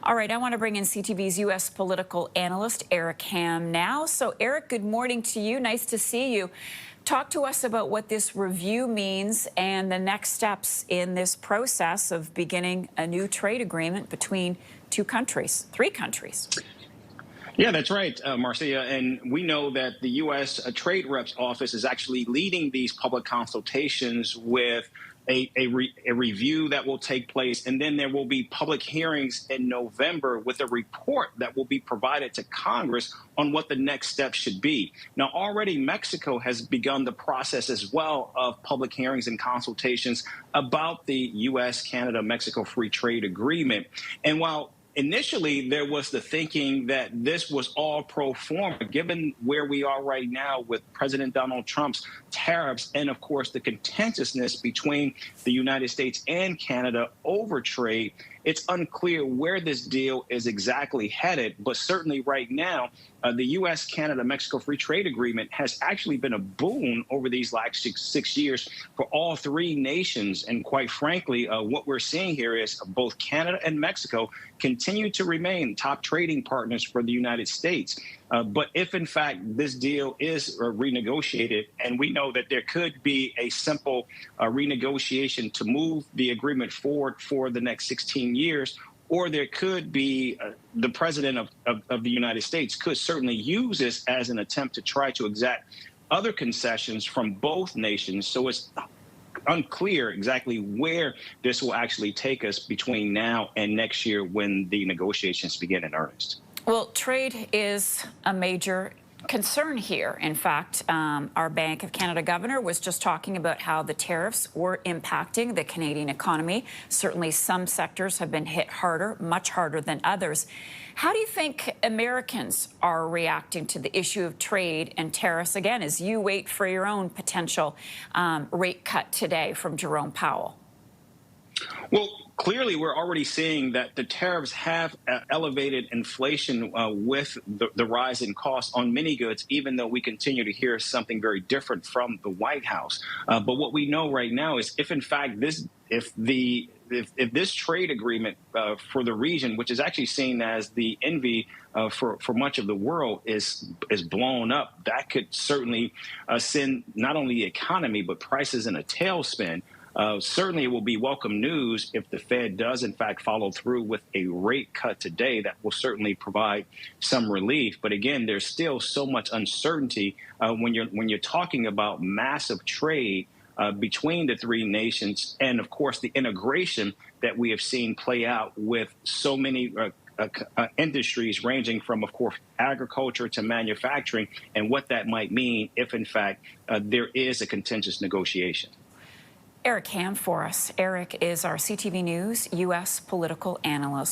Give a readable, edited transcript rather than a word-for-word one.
All right, I want to bring in CTV's U.S. political analyst, Eric Ham, now. So, Eric, good morning to you. Nice to see you. Talk to us about what this review means and the next steps in this process of beginning a new trade agreement between three countries. Yeah, that's right, Marcia. And we know that the U.S. Trade Reps Office is actually leading these public consultations with a review that will take place. And then there will be public hearings in November with a report that will be provided to Congress on what the next step should be. Now, already Mexico has begun the process as well of public hearings and consultations about the U.S., Canada, Mexico Free Trade Agreement. And while initially, there was the thinking that this was all pro forma, given where we are right now with President Donald Trump's tariffs and, of course, the contentiousness between the United States and Canada over trade. It's unclear where this deal is exactly headed, but certainly right now, the U.S., Canada, Mexico Free Trade Agreement has actually been a boon over these last six years for all three nations. And quite frankly, what we're seeing here is both Canada and Mexico continue to remain top trading partners for the United States. But if, in fact, this deal is renegotiated, and we know that there could be a simple renegotiation to move the agreement forward for the next 16 years, or there could be the president of the United States could certainly use this as an attempt to try to exact other concessions from both nations. So it's unclear exactly where this will actually take us between now and next year when the negotiations begin in earnest. Well, trade is a major concern here. In fact, our Bank of Canada governor was just talking about how the tariffs were impacting the Canadian economy. Certainly some sectors have been hit harder, much harder than others. How do you think Americans are reacting to the issue of trade and tariffs, again, as you wait for your own potential rate cut today from Jerome Powell? Well, clearly, we're already seeing that the tariffs have elevated inflation with the rise in costs on many goods, even though we continue to hear something very different from the White House. But what we know right now is if, in fact, if this trade agreement for the region, which is actually seen as the envy for much of the world, is blown up, that could certainly send not only the economy but prices in a tailspin. Certainly, it will be welcome news if the Fed does, in fact, follow through with a rate cut today. That will certainly provide some relief. But again, there's still so much uncertainty when you're talking about massive trade between the three nations, and of course, the integration that we have seen play out with so many industries ranging from, of course, agriculture to manufacturing, and what that might mean if, in fact, there is a contentious negotiation. Eric Ham for us. Eric is our CTV News U.S. political analyst.